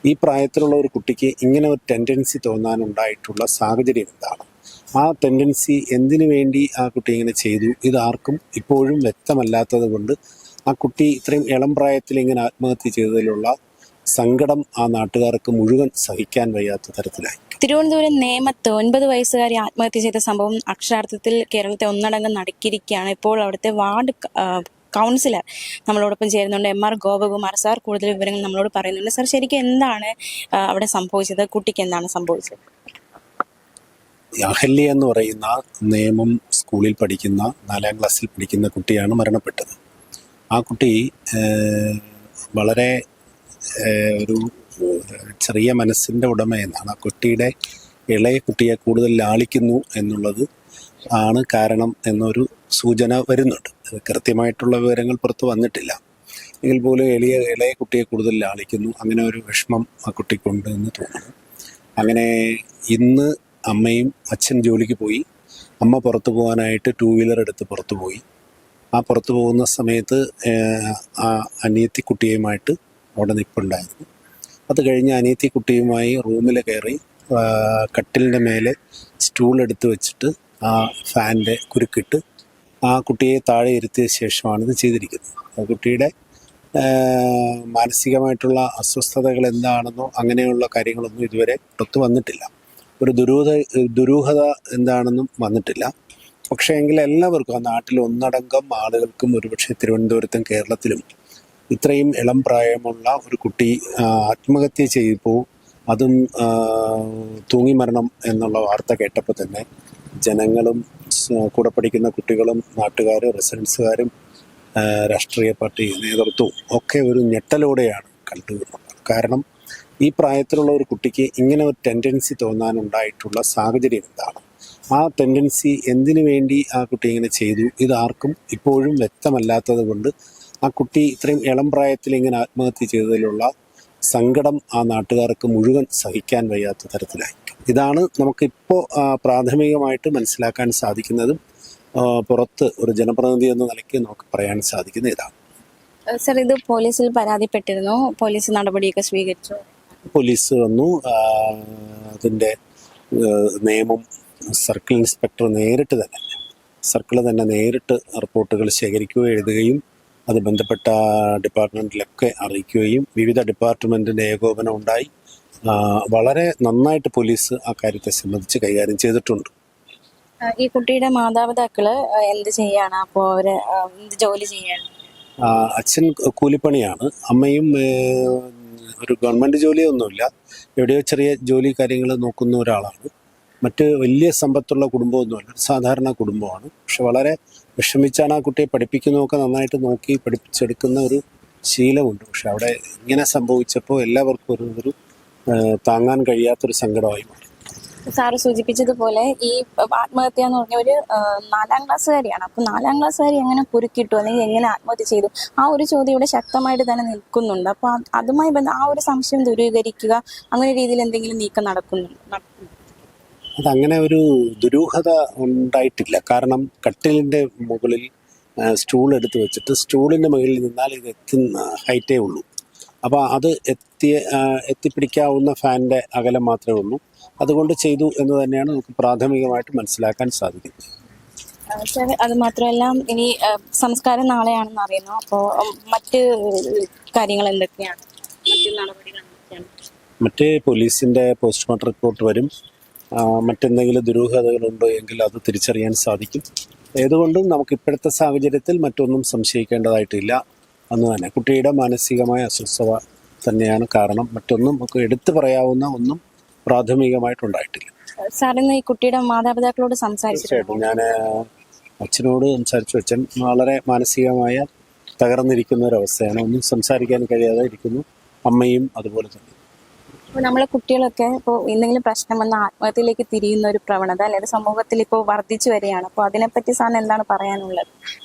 ഈ പ്രായത്തിലുള്ള ഒരു കുട്ടിക്ക് ഇങ്ങനെ ഒരു ടെൻഡൻസി തോന്നാനുണ്ടായിട്ടുള്ള സാഹചര്യം എന്താണ്? ആ ടെൻഡൻസി എന്തിനു വേണ്ടി ആ കുട്ടി ഇങ്ങനെ ചെയ്തു? ഇതാർക്കും ഇപ്പോഴും വ്യക്തമല്ലാത്തത് കൊണ്ട് ആ കുട്ടി ഇത്രയും ഇളം പ്രായത്തിൽ ഇങ്ങനെ ആത്മഹത്യ ചെയ്തതിലുള്ള സങ്കടം ആ നാട്ടുകാർക്ക് മുഴുവൻ സഹിക്കാൻ വയ്യാത്ത തരത്തിലായി. തിരുവനന്തപുരം നേമത്ത് 9 വയസ്സുകാരി ആത്മഹത്യ ചെയ്ത സംഭവം അക്ഷരാർത്ഥത്തിൽ കേരളത്തെ ഒന്നടങ്കം നടുക്കിയിരിക്കുകയാണ്. ഇപ്പോൾ അവിടുത്തെ വാർഡ് കൗൺസിലർ നമ്മളോടൊപ്പം ചേരുന്നുണ്ട്, MR ഗോപകുമാർ സാർ. കൂടുതൽ വിവരങ്ങൾ നമ്മളോട് പറയുന്നുണ്ട്. സാർ, ശരിക്കും എന്താണ് അവിടെ സംഭവിച്ചത്? കുട്ടിക്ക് എന്താണ് സംഭവിച്ചത്? അഹല്യ എന്ന് പറയുന്ന നേമം സ്കൂളിൽ പഠിക്കുന്ന 4ാം ക്ലാസ്സിൽ പഠിക്കുന്ന കുട്ടിയാണ് മരണപ്പെട്ടത്. ആ കുട്ടി വളരെ ഒരു ചെറിയ മനസ്സിൻ്റെ ഉടമയെന്നാണ്. ആ കുട്ടിയുടെ ഇളയ കുട്ടിയെ കൂടുതൽ ലാളിക്കുന്നു എന്നുള്ളത് ആണ് കാരണം എന്നൊരു സൂചന വരുന്നുണ്ട്. കൃത്യമായിട്ടുള്ള വിവരങ്ങൾ പുറത്ത് വന്നിട്ടില്ല. എങ്കിൽ പോലും ഇളയ കുട്ടിയെ കൂടുതൽ ലാളിക്കുന്നു, അങ്ങനെ ഒരു വിഷമം ആ കുട്ടിക്കുണ്ട് എന്ന് തോന്നുന്നു. അങ്ങനെ ഇന്ന് അമ്മയും അച്ഛൻ ജോലിക്ക് പോയി. അമ്മ പുറത്തു പോകാനായിട്ട് 2 വീലർ എടുത്ത് പുറത്തു പോയി. ആ പുറത്തു പോകുന്ന സമയത്ത് ആ അനിയത്തിക്കുട്ടിയുമായിട്ട് അവിടെ നിൽപ്പുണ്ടായിരുന്നു. അത് കഴിഞ്ഞ് അനിയത്തിക്കുട്ടിയുമായി റൂമിൽ കയറി കട്ടിലിൻ്റെ മേലെ സ്റ്റൂൾ എടുത്ത് വെച്ചിട്ട് ആ ഫാനിൻ്റെ കുരുക്കിട്ട് ആ കുട്ടിയെ താഴെ ഇരുത്തിയ ശേഷമാണ് ഇത് ചെയ്തിരിക്കുന്നത്. ആ കുട്ടിയുടെ മാനസികമായിട്ടുള്ള അസ്വസ്ഥതകൾ എന്താണെന്നോ അങ്ങനെയുള്ള കാര്യങ്ങളൊന്നും ഇതുവരെ പുറത്തു വന്നിട്ടില്ല. ഒരു ദുരൂഹത എന്താണെന്നും വന്നിട്ടില്ല. പക്ഷേ എങ്കിൽ എല്ലാവർക്കും, ആ നാട്ടിൽ ഒന്നടങ്കം ആളുകൾക്കും, ഒരുപക്ഷെ തിരുവനന്തപുരത്തും കേരളത്തിലും ഇത്രയും ഇളം പ്രായമുള്ള ഒരു കുട്ടി ആത്മഹത്യ ചെയ്തപ്പോൾ, അതും തൂങ്ങി മരണം എന്നുള്ള വാർത്ത കേട്ടപ്പോൾ തന്നെ ജനങ്ങളും കൂടെ പഠിക്കുന്ന കുട്ടികളും നാട്ടുകാരും റെസിഡൻസുകാരും രാഷ്ട്രീയ പാർട്ടി നേതൃത്വവും ഒക്കെ ഒരു ഞെട്ടലോടെയാണ് കണ്ടുകൊണ്ടുള്ളത്. കാരണം ഈ പ്രായത്തിലുള്ള ഒരു കുട്ടിക്ക് ഇങ്ങനെ ഒരു ടെൻഡൻസി തോന്നാനുണ്ടായിട്ടുള്ള സാഹചര്യം എന്താണ്? ആ ടെൻഡൻസി എന്തിനു വേണ്ടി ആ കുട്ടി ഇങ്ങനെ ചെയ്തു? ഇതാർക്കും ഇപ്പോഴും വ്യക്തമല്ലാത്തത് കൊണ്ട് ആ കുട്ടി ഇത്രയും ഇളം പ്രായത്തിൽ ഇങ്ങനെ ആത്മഹത്യ ചെയ്തതിലുള്ള സങ്കടം ആ നാട്ടുകാർക്ക് മുഴുവൻ സഹിക്കാൻ വയ്യാത്ത തരത്തിലായി. ഇതാണ് നമുക്കിപ്പോൾ പ്രാഥമികമായിട്ട് മനസ്സിലാക്കാൻ സാധിക്കുന്നതും പുറത്ത് ഒരു ജനപ്രതിനിധി എന്ന നിലയ്ക്ക് നമുക്ക് പറയാൻ സാധിക്കുന്ന ഇതാണ്. സർ, ഇത് പോലീസിൽ പരാതിപ്പെട്ടിരുന്നു. പോലീസ് നടപടിയൊക്കെ സ്വീകരിച്ചു. പോലീസ് വന്നു. അതിൻ്റെ നിയമം സർക്കിൾ ഇൻസ്പെക്ടർ സർക്കിൾ തന്നെ നേരിട്ട് റിപ്പോർട്ടുകൾ ശേഖരിക്കുകയും എഴുതുകയും അത് ബന്ധപ്പെട്ട ഡിപ്പാർട്ട്മെൻറ്റിലൊക്കെ അറിയിക്കുകയും വിവിധ ഡിപ്പാർട്ട്മെൻറ്റിൻ്റെ ഏകോപനം ഉണ്ടായി. വളരെ നന്നായിട്ട് പോലീസ് ആ കാര്യത്തെ സംബന്ധിച്ച് കൈകാര്യം ചെയ്തിട്ടുണ്ട്. ഈ കുട്ടിയുടെ മാതാപിതാക്കള് എന്ത് ചെയ്യാണ്? അപ്പോൾ അവര് എന്ത് ജോലി ചെയ്യാണ്? അച്ഛൻ കൂലിപ്പണിയാണ്. അമ്മയും ഒരു ഗവൺമെൻറ് ജോലിയൊന്നുമില്ല, എവിടെയോ ചെറിയ ജോലി കാര്യങ്ങൾ നോക്കുന്ന ഒരാളാണ്. മറ്റ് വലിയ സമ്പത്തുള്ള കുടുംബമൊന്നുമല്ല, സാധാരണ കുടുംബമാണ്. പക്ഷെ വളരെ വിഷമിച്ചാണ് ആ കുട്ടിയെ പഠിപ്പിക്കുന്നതൊക്കെ നന്നായിട്ട് നോക്കി പഠിപ്പിച്ചെടുക്കുന്ന ഒരു ശീലമുണ്ട്. പക്ഷെ അവിടെ ഇങ്ങനെ സംഭവിച്ചപ്പോൾ എല്ലാവർക്കും ഒരു താങ്ങാൻ കഴിയാത്തൊരു സങ്കടമായി മാറി. സാറ് സൂചിപ്പിച്ചതുപോലെ ഈ ആത്മഹത്യ എന്ന് പറഞ്ഞ ഒരു 4ാം ക്ലാസ്സുകാരിയാണ്. അപ്പൊ 4ാം ക്ലാസ്സുകാരി എങ്ങനെ കുരുക്കിട്ടു, അല്ലെങ്കിൽ എങ്ങനെ ആത്മഹത്യ ചെയ്തു? ആ ഒരു ചോദ്യം ഇവിടെ ശക്തമായിട്ട് തന്നെ നിൽക്കുന്നുണ്ട്. അപ്പൊ അതുമായി ആ ഒരു സംശയം ദൂരീകരിക്കുക, അങ്ങനെ രീതിയിൽ എന്തെങ്കിലും നീക്കം നടക്കുന്നുണ്ട്? അതങ്ങനെ ഒരു ദുരൂഹത ഉണ്ടായിട്ടില്ല. കാരണം കട്ടിലിൻ്റെ മുകളിൽ സ്റ്റൂൾ എടുത്ത് വെച്ചിട്ട് സ്റ്റൂളിൻ്റെ മുകളിൽ നിന്നാൽ ഇത് എത്തുന്ന ഹൈറ്റേ ഉള്ളൂ. അപ്പോൾ അത് എത്തിപ്പിടിക്കാവുന്ന ഫാനിൻ്റെ അകലം മാത്രമേ ഉള്ളൂ. അതുകൊണ്ട് ചെയ്തു എന്ന് തന്നെയാണ് നമുക്ക് പ്രാഥമികമായിട്ട് മനസ്സിലാക്കാൻ സാധിക്കുന്നത്. അത് മാത്രമല്ല, ഇനി സംസ്കാരം നാളെയാണെന്ന് അറിയുന്നു. അപ്പോൾ മറ്റ് കാര്യങ്ങൾ എന്തൊക്കെയാണ്? മറ്റ് പോലീസിൻ്റെ പോസ്റ്റ്മോർട്ടം റിപ്പോർട്ട് വരും. മറ്റെന്തെങ്കിലും ദുരൂഹതകളുണ്ടോ എങ്കിൽ അത് തിരിച്ചറിയാൻ സാധിക്കും. ഏതുകൊണ്ടും നമുക്ക് ഇപ്പോഴത്തെ സാഹചര്യത്തിൽ മറ്റൊന്നും സംശയിക്കേണ്ടതായിട്ടില്ല എന്ന് തന്നെ. കുട്ടിയുടെ മാനസികമായ അസ്വസ്ഥത തന്നെയാണ് കാരണം. മറ്റൊന്നും നമുക്ക് എടുത്തു പറയാവുന്ന ഒന്നും പ്രാഥമികമായിട്ടുണ്ടായിട്ടില്ല. സാറിന് ഈ കുട്ടിയുടെ മാതാപിതാക്കളോട് സംസാരിച്ചിട്ടുണ്ടോ? ഞാൻ അച്ഛനോട് സംസാരിച്ചു. അച്ഛൻ വളരെ മാനസികമായ തകർന്നിരിക്കുന്ന ഒരവസ്ഥയാണ്, ഒന്നും സംസാരിക്കാൻ കഴിയാതെ ഇരിക്കുന്നു. അമ്മയും അതുപോലെ തന്നെ. അപ്പോൾ നമ്മളെ കുട്ടികളൊക്കെ ഇപ്പോൾ എന്തെങ്കിലും പ്രശ്നം വന്ന ആത്മഹത്യയിലേക്ക് തിരിയുന്ന ഒരു പ്രവണത അല്ലെങ്കിൽ സമൂഹത്തിൽ ഇപ്പോൾ വർദ്ധിച്ചു വരികയാണ്. അപ്പോൾ അതിനെപ്പറ്റി സാറിന് എന്താണ് പറയാനുള്ളത്?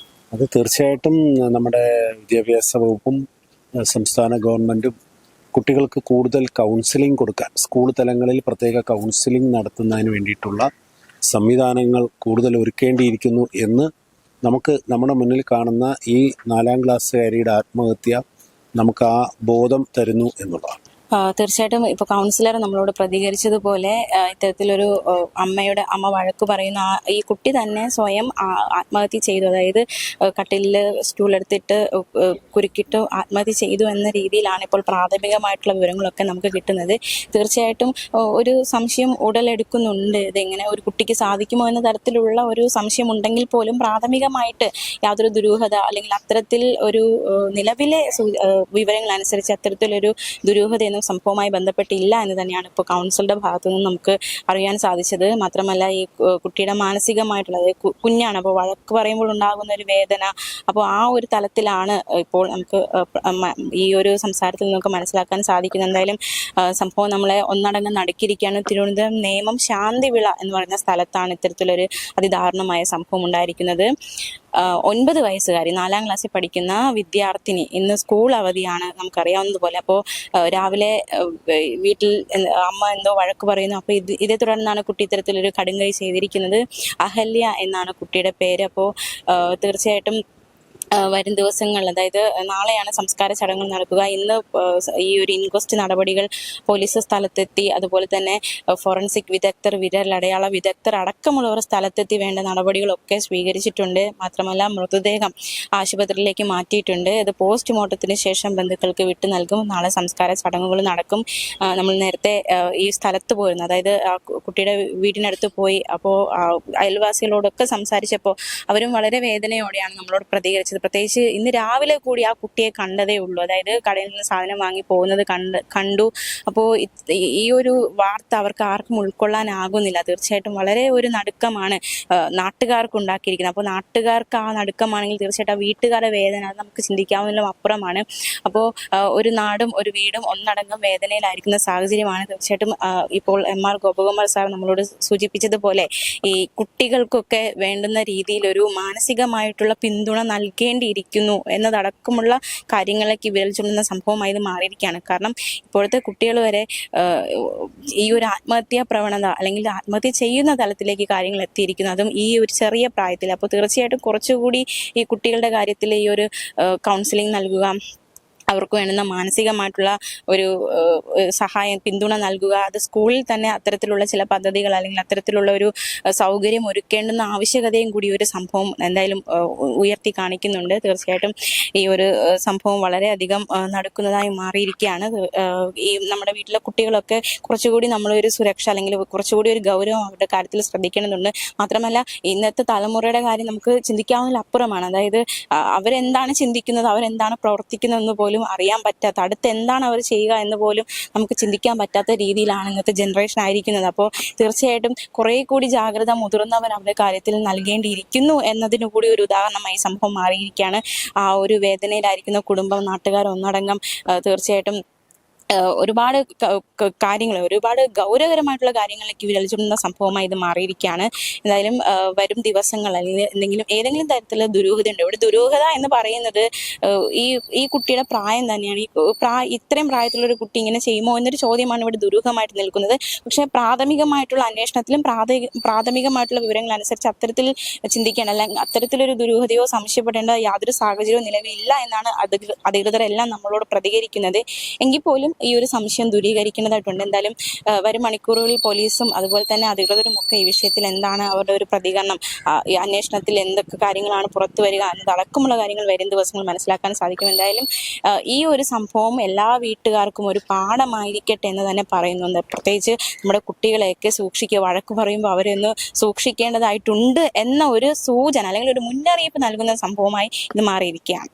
അത് തീർച്ചയായിട്ടും നമ്മുടെ വിദ്യാഭ്യാസ വകുപ്പും സംസ്ഥാന ഗവൺമെൻറ്റും കുട്ടികൾക്ക് കൂടുതൽ കൗൺസിലിംഗ് കൊടുക്കാൻ, സ്കൂൾ തലങ്ങളിൽ പ്രത്യേക കൗൺസിലിംഗ് നടത്തുന്നതിന് വേണ്ടിയിട്ടുള്ള സംവിധാനങ്ങൾ കൂടുതൽ ഒരുക്കേണ്ടിയിരിക്കുന്നു എന്ന് നമുക്ക് നമ്മുടെ മുന്നിൽ കാണുന്ന ഈ 4ാം ക്ലാസ്സുകാരിയുടെ ആത്മഹത്യ നമുക്ക് ആ ബോധം തരുന്നു എന്നുള്ളതാണ്. തീർച്ചയായിട്ടും ഇപ്പോൾ കൗൺസിലർ നമ്മളോട് പ്രതികരിച്ചതുപോലെ ഇത്തരത്തിലൊരു അമ്മ വഴക്ക് പറയുന്ന ഈ കുട്ടി തന്നെ സ്വയം ആത്മഹത്യ ചെയ്തു. അതായത് കട്ടിലിൽ സ്റ്റൂളെടുത്തിട്ട് കുരുക്കിട്ട് ആത്മഹത്യ ചെയ്തു എന്ന രീതിയിലാണ് ഇപ്പോൾ പ്രാഥമികമായിട്ടുള്ള വിവരങ്ങളൊക്കെ നമുക്ക് കിട്ടുന്നത്. തീർച്ചയായിട്ടും ഒരു സംശയം ഉടലെടുക്കുന്നുണ്ട്. ഇതെങ്ങനെ ഒരു കുട്ടിക്ക് സാധിക്കുമോ എന്ന തരത്തിലുള്ള ഒരു സംശയം ഉണ്ടെങ്കിൽ പോലും പ്രാഥമികമായിട്ട് യാതൊരു ദുരൂഹത അല്ലെങ്കിൽ അത്തരത്തിൽ ഒരു നിലവിലെ വിവരങ്ങൾ അനുസരിച്ച് അത്തരത്തിലൊരു ദുരൂഹതയൊന്നും സംഭവവുമായി ബന്ധപ്പെട്ടില്ല എന്ന് തന്നെയാണ് ഇപ്പോൾ കൗൺസിലറുടെ ഭാഗത്തു നിന്ന് നമുക്ക് അറിയാൻ സാധിച്ചത്. മാത്രമല്ല ഈ കുട്ടിയുടെ മാനസികമായിട്ടുള്ള കുഞ്ഞാണ്, അപ്പോൾ വഴക്ക് പറയുമ്പോൾ ഉണ്ടാകുന്ന ഒരു വേദന, അപ്പോൾ ആ ഒരു തലത്തിലാണ് ഇപ്പോൾ നമുക്ക് ഈ ഒരു സംസാരത്തിൽ നമുക്ക് മനസ്സിലാക്കാൻ സാധിക്കുന്നത്. എന്തായാലും സംഭവം നമ്മളെ ഒന്നടങ്കം നടുക്കിയിരിക്കുകയാണ്. തിരുവനന്തപുരം നേമം ശാന്തിവിള എന്ന് പറയുന്ന സ്ഥലത്താണ് ഇത്തരത്തിലൊരു അതിദാരുണമായ സംഭവം ഉണ്ടായിരിക്കുന്നത്. 9 വയസ്സുകാരി 4ാം ക്ലാസ്സിൽ പഠിക്കുന്ന വിദ്യാർത്ഥിനി, ഇന്ന് സ്കൂൾ അവധിയാണ് നമുക്കറിയാവുന്നതുപോലെ. അപ്പോൾ രാവിലെ വീട്ടിൽ അമ്മ എന്തോ വഴക്ക് പറയുന്നു. അപ്പോൾ ഇതേ തുടർന്നാണ് കുട്ടി ഇത്തരത്തിലൊരു കടുംകൈ ചെയ്തിരിക്കുന്നത്. അഹല്യ എന്നാണ് കുട്ടിയുടെ പേര്. അപ്പോൾ തീർച്ചയായിട്ടും വരും ദിവസങ്ങളിൽ, അതായത് നാളെയാണ് സംസ്കാര ചടങ്ങുകൾ നടക്കുക. ഇന്ന് ഈ ഒരു ഇൻക്വസ്റ്റ് നടപടികൾ പോലീസ് സ്ഥലത്തെത്തി, അതുപോലെ തന്നെ ഫോറൻസിക് വിദഗ്ധർ, വിരലടയാള വിദഗ്ധർ അടക്കമുള്ളവർ സ്ഥലത്തെത്തി വേണ്ട നടപടികളൊക്കെ സ്വീകരിച്ചിട്ടുണ്ട്. മാത്രമല്ല മൃതദേഹം ആശുപത്രിയിലേക്ക് മാറ്റിയിട്ടുണ്ട്. ഇത് പോസ്റ്റ്മോർട്ടത്തിന് ശേഷം ബന്ധുക്കൾക്ക് വിട്ടു നൽകും. നാളെ സംസ്കാര ചടങ്ങുകൾ നടക്കും. നമ്മൾ നേരത്തെ ഈ സ്ഥലത്ത് പോയിരുന്നു, അതായത് കുട്ടിയുടെ വീടിനടുത്ത് പോയി. അപ്പോൾ അയൽവാസികളോടൊക്കെ സംസാരിച്ചപ്പോൾ അവരും വളരെ വേദനയോടെയാണ് നമ്മളോട് പ്രതികരിച്ചത്. പ്രത്യേകിച്ച് ഇന്ന് രാവിലെ കൂടി ആ കുട്ടിയെ കണ്ടതേ ഉള്ളൂ. അതായത് കടയിൽ നിന്ന് സാധനം വാങ്ങി പോകുന്നത് കണ്ടു. അപ്പോൾ ഈ ഒരു വാർത്ത അവർക്ക് ആർക്കും ഉൾക്കൊള്ളാനാകുന്നില്ല. തീർച്ചയായിട്ടും വളരെ ഒരു നടുക്കമാണ് നാട്ടുകാർക്ക് ഉണ്ടാക്കിയിരിക്കുന്നത്. അപ്പോൾ നാട്ടുകാർക്ക് ആ നടുക്കമാണെങ്കിൽ തീർച്ചയായിട്ടും ആ വീട്ടുകാരുടെ വേദന അത് നമുക്ക് ചിന്തിക്കാവുന്നതിലും അപ്പുറമാണ്. അപ്പോൾ ഒരു നാടും ഒരു വീടും ഒന്നടങ്കം വേദനയിലായിരിക്കുന്ന സാഹചര്യമാണ്. തീർച്ചയായിട്ടും ഇപ്പോൾ MR ഗോപകുമാർ സാർ നമ്മളോട് സൂചിപ്പിച്ചതുപോലെ ഈ കുട്ടികൾക്കൊക്കെ വേണ്ടുന്ന രീതിയിൽ ഒരു മാനസികമായിട്ടുള്ള പിന്തുണ നൽകേണ്ടിയിരിക്കുന്നു എന്നതടക്കമുള്ള കാര്യങ്ങളിലേക്ക് വിരൽ ചൂണ്ടുന്ന സംഭവമായി ഇത് മാറിയിരിക്കുകയാണ്. കാരണം ഇപ്പോഴത്തെ കുട്ടികൾ വരെ ഈ ഒരു ആത്മഹത്യാ പ്രവണത അല്ലെങ്കിൽ ആത്മഹത്യ ചെയ്യുന്ന തലത്തിലേക്ക് കാര്യങ്ങൾ എത്തിയിരിക്കുന്നു, അതും ഈ ഒരു ചെറിയ പ്രായത്തിൽ. അപ്പോൾ തീർച്ചയായിട്ടും കുറച്ചുകൂടി ഈ കുട്ടികളുടെ കാര്യത്തിൽ ഈ ഒരു കൗൺസിലിംഗ് നൽകുക, അവർക്ക് വേണ്ടുന്ന മാനസികമായിട്ടുള്ള ഒരു സഹായം, പിന്തുണ നൽകുക, അത് സ്കൂളിൽ തന്നെ അത്തരത്തിലുള്ള ചില പദ്ധതികൾ അല്ലെങ്കിൽ അത്തരത്തിലുള്ള ഒരു സൗകര്യം ഒരുക്കേണ്ടുന്ന ആവശ്യകതയും കൂടി ഒരു സംഭവം എന്തായാലും ഉയർത്തി കാണിക്കുന്നുണ്ട്. തീർച്ചയായിട്ടും ഈ ഒരു സംഭവം വളരെയധികം നടക്കുന്നതായി മാറിയിരിക്കുകയാണ്. ഈ നമ്മുടെ വീട്ടിലെ കുട്ടികളൊക്കെ കുറച്ചുകൂടി നമ്മളൊരു സുരക്ഷ അല്ലെങ്കിൽ കുറച്ചുകൂടി ഒരു ഗൗരവം അവരുടെ കാര്യത്തിൽ ശ്രദ്ധിക്കേണ്ടതുണ്ട്. മാത്രമല്ല ഇന്നത്തെ തലമുറയുടെ കാര്യം നമുക്ക് ചിന്തിക്കാവുന്നതിലപ്പുറമാണ്. അതായത് അവരെന്താണ് ചിന്തിക്കുന്നത്, അവരെന്താണ് പ്രവർത്തിക്കുന്നതെന്ന് പോലും അറിയാൻ പറ്റാത്ത, അടുത്ത് എന്താണ് അവർ ചെയ്യുക എന്ന് പോലും നമുക്ക് ചിന്തിക്കാൻ പറ്റാത്ത രീതിയിലാണ് ഇന്നത്തെ ജനറേഷൻ ആയിരിക്കുന്നത്. അപ്പോൾ തീർച്ചയായിട്ടും കുറെ കൂടി ജാഗ്രത മുതിർന്നവർ അവരുടെ കാര്യത്തിൽ നൽകേണ്ടിയിരിക്കുന്നു എന്നതിനു കൂടി ഒരു ഉദാഹരണമായി സംഭവം മാറിയിരിക്കുകയാണ്. ആ ഒരു വേദനയിലായിരിക്കുന്ന കുടുംബം, നാട്ടുകാർ ഒന്നടങ്കം തീർച്ചയായിട്ടും ഒരുപാട് കാര്യങ്ങൾ, ഒരുപാട് ഗൗരവകരമായിട്ടുള്ള കാര്യങ്ങളിലേക്ക് വിരൽ ചൂണ്ടുന്ന സംഭവമായി ഇത് മാറിയിരിക്കുകയാണ്. എന്തായാലും വരും ദിവസങ്ങൾ അല്ലെങ്കിൽ ഏതെങ്കിലും തരത്തിലുള്ള ദുരൂഹതയുണ്ട്. ഇവിടെ ദുരൂഹത എന്ന് പറയുന്നത് ഈ കുട്ടിയുടെ പ്രായം തന്നെയാണ്. ഇത്രയും പ്രായത്തിലുള്ള ഒരു കുട്ടി ഇങ്ങനെ ചെയ്യുമോ എന്നൊരു ചോദ്യമാണ് ഇവിടെ ദുരൂഹമായിട്ട് നിൽക്കുന്നത്. പക്ഷേ പ്രാഥമികമായിട്ടുള്ള അന്വേഷണത്തിലും പ്രാഥമികമായിട്ടുള്ള വിവരങ്ങൾ അനുസരിച്ച് അത്തരത്തിൽ ചിന്തിക്കേണ്ട, അല്ലെങ്കിൽ അത്തരത്തിലൊരു ദുരൂഹതയോ സംശയപ്പെടേണ്ട യാതൊരു സാഹചര്യവും നിലവിലില്ല എന്നാണ് അധികൃതരെല്ലാം നമ്മളോട് പ്രതികരിക്കുന്നത്. എങ്കിൽ പോലും ഈ ഒരു സംശയം ദൂരീകരിക്കേണ്ടതായിട്ടുണ്ട്. എന്തായാലും വരും മണിക്കൂറുകളിൽ പോലീസും അതുപോലെ തന്നെ അധികൃതരും ഒക്കെ ഈ വിഷയത്തിൽ എന്താണ് അവരുടെ ഒരു പ്രതികരണം, ഈ അന്വേഷണത്തിൽ എന്തൊക്കെ കാര്യങ്ങളാണ് പുറത്തു വരിക എന്നതടക്കമുള്ള കാര്യങ്ങൾ വരും ദിവസങ്ങൾ മനസ്സിലാക്കാൻ സാധിക്കും. എന്തായാലും ഈ ഒരു സംഭവം എല്ലാ വീട്ടുകാർക്കും ഒരു പാഠമായിരിക്കട്ടെ എന്ന് തന്നെ പറയുന്നുണ്ട്. പ്രത്യേകിച്ച് നമ്മുടെ കുട്ടികളെയൊക്കെ സൂക്ഷിക്കുക, വഴക്ക് പറയുമ്പോൾ അവരെയൊന്ന് സൂക്ഷിക്കേണ്ടതായിട്ടുണ്ട് എന്ന ഒരു സൂചന അല്ലെങ്കിൽ ഒരു മുന്നറിയിപ്പ് നൽകുന്ന സംഭവമായി ഇത് മാറിയിരിക്കുകയാണ്.